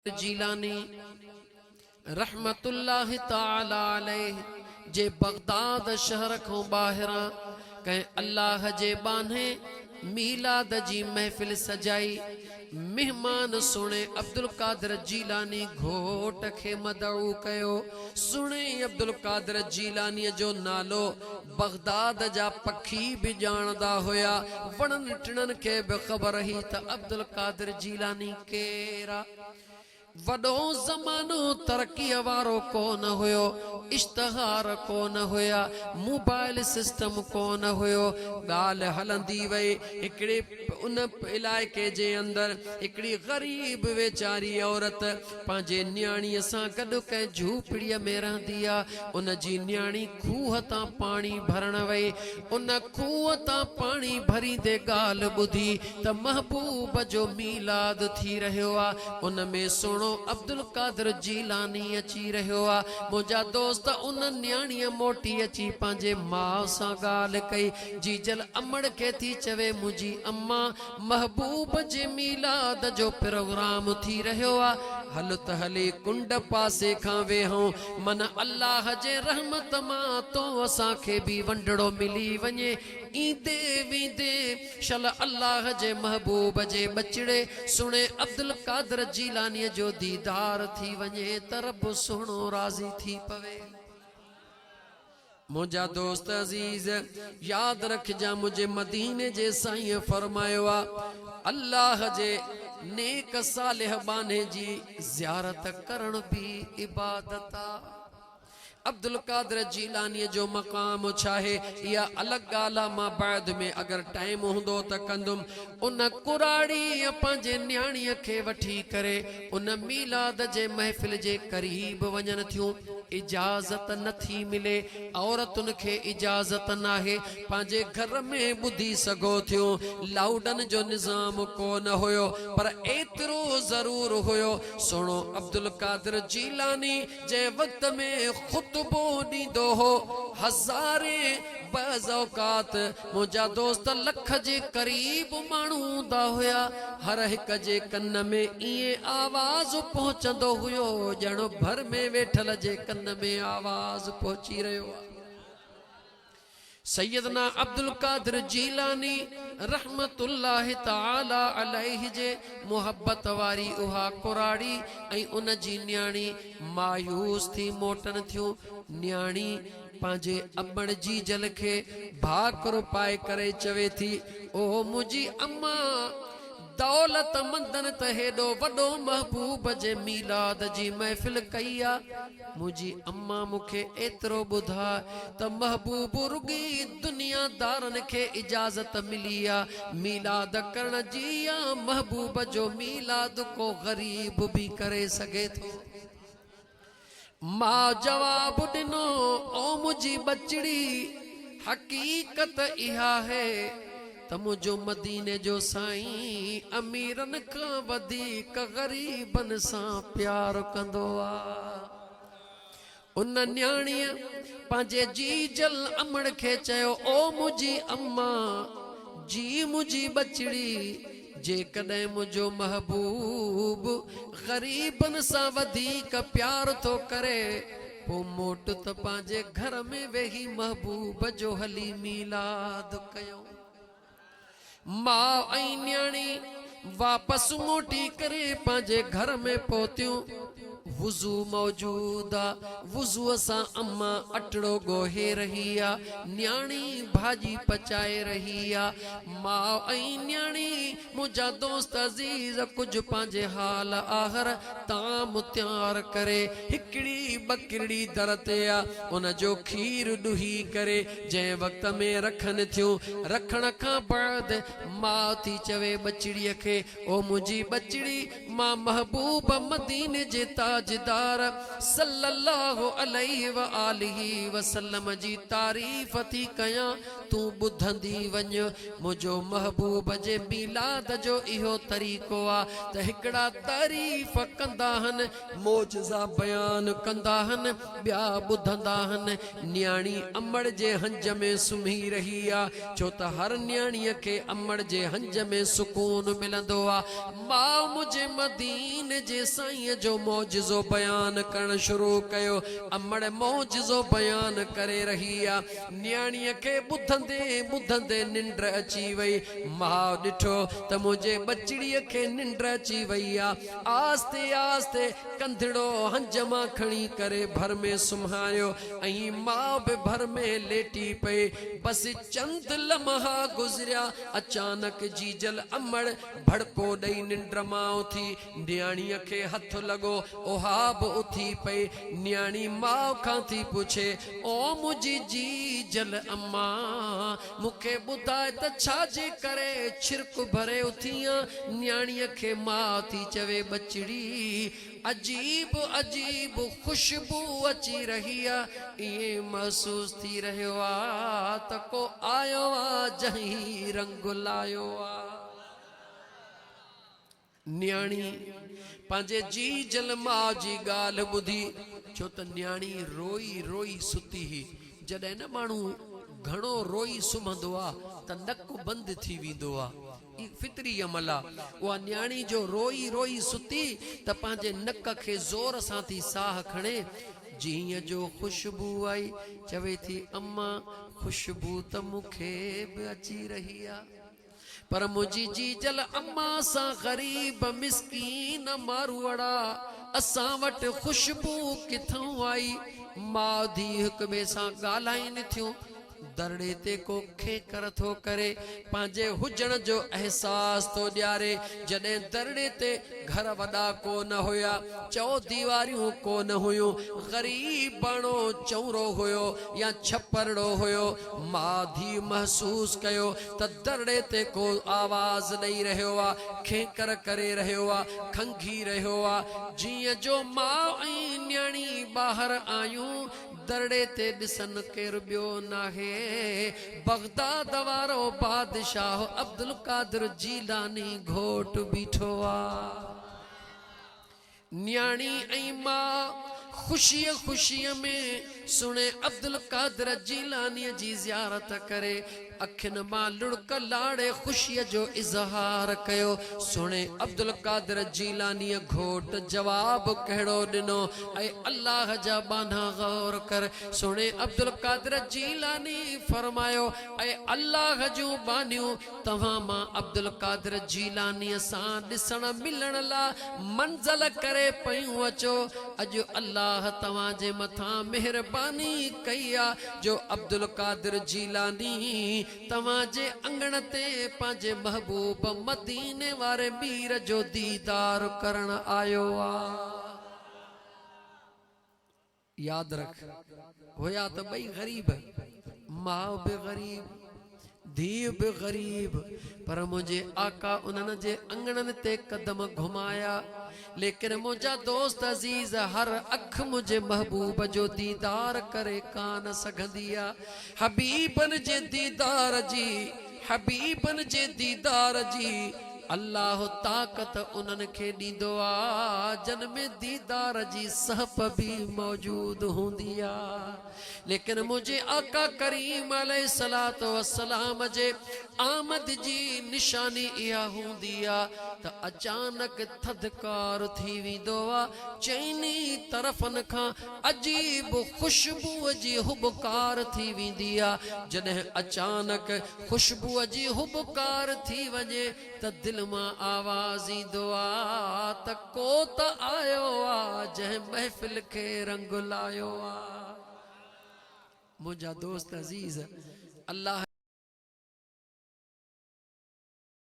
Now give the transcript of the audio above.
जीलानी रहमतुल्लाह ताला अलैह जे बगदाद शहर को बाहरा कहीं अल्लाह जे बाने मीलाद जी महफिल सजाई। मेहमान सुने अब्दुल कादिर जीलानी घोट के मदऊ कयो। सुने अब्दुल कादिर जीलानी जो नालो बगदाद जा पखी भी जानदा होया। वणन टिणन के भी खबर ही त अब्दुल कादिर जीलानी केरा। वडो ज़मानो तरक्की वारो कोन हुयो, इश्तहार कोन हुया, मोबाइल सिस्टम कोन हुयो। गाल हलंदी वई हिकड़े उन इलाके जे अंदर हिकड़ी गरीब वेचारी औरत पांजे न्याणी सां गॾु कंहिं झूपड़ीअ में रहंदी आ। उन जी न्याणी खूह तां पाणी भरण वई। उन खूह तां पाणी भरींदे गाल ॿुधी त महबूब जो मीलाद थी रहियो आ। उन में सुणो अब्दुल कादिर जीलानी अची रहियो आ। मुंहिंजा दोस्त उन न्याणीअ मोटी अची पंहिंजे माउ सां ॻाल्हि कई। जीजल अमड़ खे थी चवे मुंहिंजी अम्मा महबूब जे मीलाद जो प्रोग्राम थी रहियो आ। हल त हले कुंड पासे खां वेहूं मन अल्लाह जे रहमत मां तो असांखे बि वंडड़ो मिली वञे। ईंदे वेंदे शल अल्लाह जे महबूब जे बचड़े सुणे अब्दुल कादिर जीलानी जो दीदार थी वञे त रब सुहिणो राज़ी थी पवे। मुंहिंजा दोस्त अजीज याद रखजा मुझे मदीने जे साईं फरमायो आ अल्लाह जे नेक सालिह बाने जी ज़ियारत करण भी इबादत आ। अब्दुल कादिर जीलानी जो मकाम छाहे या अलग गाला मां बाद में अगर टाइम हुंदो त कंदुम। उन कुराड़ी पंहिंजे न्याणीअ खे वठी करे उन मीलाद जे महफिल जे करीब वञन थियूं। इजाजत नथी मिले, औरतुन खे इजाजत नाहे, पंहिंजे घर में ॿुधी सघो थियूं। लाउडन जो निज़ाम कोन हुयो पर एतिरो ज़रूर हुयो। सुणो अब्दुल कादिर जीलानी जे वक़्त में खुतबो ॾींदो हो हज़ारे बज़ औकात। मुंहिंजा दोस्त लख जे करीब माण्हू हूंदा हुया। हर हिक जे कन में ईअं आवाज़ पहुचंदो हुयो ॼण भर में वेठल जे कन में आवाज़ पहुची रहियो आहे। सैयदना अब्दुल कादिर जीलानी रहमतुल्लाह ताला अलैहि जे मोहब्बत वारी उहा कुराड़ी ऐं उन जी न्याणी मायूस थी मोटन थियूं। न्याणी पंहिंजे अमड़ जी जल खे भाकुर पाए करे चवे थी ओ मुंहिंजी अम्मा दौलत मंदन त हेॾो वॾो महबूब जे मीलाद जी महफिल कई आ। मुंहिंजी अम्मा मूंखे एतिरो ॿुधा त महबूब रुॻी दुनियादारनि खे इजाज़त मिली आ मीलाद करण जी या महबूब जो मीलाद को ग़रीब भी करे सघे थो। मां जवाब ॾिनो ओ मुंहिंजी बचड़ी हक़ीक़त इहा है त मुंहिंजो मदीने जो साईं अमीरन खां वधीक ग़रीबन सां प्यार कंदो आ। उन न्याणीअ पंहिंजे जी जल अमड़ खे चयो ओ मुंहिंजी अम्मा जी मुंहिंजी बचड़ी जेकॾहिं मुंहिंजो महबूब ग़रीबन सां वधीक प्यार थो करे पोइ मोट त पंहिंजे घर में वेही महबूब जो हली मीलाद कयो। मां ऐं न्याणी वापसि मोटी करे पंहिंजे घर में पहुतियूं। वुज़ू मौजूद आ। वुज़ूअ सां अम्मा अटड़ो ॻोहे रही आ, न्याणी भाॼी पचाए रही आ। मां ऐं न्याणी मुंहिंजा दोस्त अज़ीज़ कुझु पंहिंजे हाल आहर ताम तयार करे हिकिड़ी बकरी दर ते आ उन जो खीर ॾुही करे जंहिं वक़्त में रखनि थियूं। रखण खां बाद मां थी चवे बचड़ीअ खे ओ मुंहिंजी बचड़ी मां महबूब मदीने जे ताजदार सल्लल्लाहु अलैहि व आलिहि वसल्लम जी तारीफ़ थी कयां तू बुधंदी वञ मुझो महबूब जे मिलाद जो इहो तरीक़ो आ त हिकड़ा तारीफ़ कंदा हन मौजज़ा बयान कंदा हन ॿिया ॿुधंदा हन न्याणी अमड़ जे हंज में सुम्ही रही आ छो त हर न्याणीअ खे अमड़ जे हंज में सुकून मिलंदो आ मां मुझे मदीने जे साईं जो मौजज़ो बयान करण शुरू कयो अमड़ मौजज़ो बयान करे रही आ न्याणीअ खे ॿुधंदे ॿुधंदे निंड अची वई मां ॾिठो त मुंहिंजे बचड़ीअ खे निंड अची वई आ आस्ते आस्ते कंधड़ो हंज मां खणी करे भर में सुम्हारियो ऐं मां बि भर में लेटी पई बस चंद लम्हा गुज़रिया अचानक जीजल अमड़ भड़को ॾेई निंड मां उथी न्याणीअ खे हथ लॻो ओहा बि उथी पई न्याणी माउ खां थी पुछे ओ मुंहिंजी जीजल अम्मा मूंखे ॿुधाए त छाजे करे छिरक भरे उथियां न्याणीअ खे माउ थी चवे बचड़ी अजीब अजीब खुशबू अची रही आहे इएं महसूस थी रहियो आहे त को आयो आहे जहीं रंग लायो आहे न्याणी पंहिंजे जीजल माउ जी ॻाल्हि ॿुधी छो त न्याणी रोई रोई सुती हुई जॾहिं न माण्हू घणो रोई सुम्हंदो आहे त नक बंदि थी वेंदो आहे फितरी अमल आहे उहा न्याणी जो रोई रोई सुती त पंहिंजे नक खे ज़ोर सां थी साह खणे जीअं जो खुशबू आई चवे थी अम्मा खुशबू त मूंखे बि अची रही आहे पर मुझी जीजल अम्मा सां ग़रीब मिस्कीन मारूअड़ा असां वटि खुशबू किथां आई माउ धीउ हिक ॿिए सां ॻाल्हाइनि थियूं दरड़े ते को खेकर थो करे पंहिंजे हुजण जो एहसास थो ॾियारे जॾहिं दरड़े ते घर वॾा कोन हुया चौ दीवारियूं कोन हुयूं ग़रीब बाणो चौरो हुयो या छपरड़ो हुयो माउ धीउ महसूस कयो त दरड़े ते को आवाज़ ॾेई रहियो आहे खेकर करे रहियो आहे खंघी रहियो आहे जीअं जो माउ ऐं न्याणी ॿाहिरि आयूं दरड़े ते ॾिसन केर ॿियो नाहे बगदाद वारो बादशाह अब्दुल कादिर जीलानी घोट बीठो आ न्याणी ऐं मां खुशीअ खुशीअ में सुणे अब्दुल कादिर जीलानी जी ज़ियारत करे अखियुनि मां लुड़क लाड़े खुशीअ जो इज़हार कयो सुणे अब्दुल कादिर जीलानी घोट जवाब कहिड़ो ॾिनो ऐं अल्लाह जा बाना गौर कर सुणे अब्दुल कादिर जीलानी फरमायो ऐं अल्लाह जूं बानियूं तव्हां मां अब्दुल कादिर जीलानी सां ॾिसण मिलण लाइ मंज़ल करे पयूं अचो अॼु अल्लाह तव्हांजे मथां महिरबानी कई आहे जो अब्दुल कादिर जीलानी तव्हांजे अंगण ते पंहिंजे महबूब मदीने वारे मीर जो दीदार करण आयो आहे याद रख हुया त ॿई ग़रीब माउ बि ग़रीब धीउ बि ग़रीब पर मुंहिंजे आका उन्हनि जे अंगणनि ते कदम घुमाया लेकिन मुंहिंजा दोस्त अज़ीज़ हर अख मुझे महबूब जो दीदार करे कान सघंदी आहे हबीबन जे दीदार जी अल्लाह ताक़त उन्हनि खे ॾींदो आहे जन में दीदार जी सहप बि मौजूद हूंदी आहे लेकिन मुझे आका करीम अलैहिस्सलातु वस्सलाम जे आमद जी निशानी इहा हूंदी आहे त अचानक थधिकार थी वेंदो आहे चइनी तरफ़नि खां अजीब खुशबूअ जी हुबकार थी वेंदी आहे जॾहिं अचानक खुशबूअ जी हुबकार थी वञे त दिल मां आवाज़ ईंदो आहे त को त आयो आहे जंहिं महफ़िल खे रंग लायो आहे मुंहिंजा दोस्त अज़ीज़ अल्लाह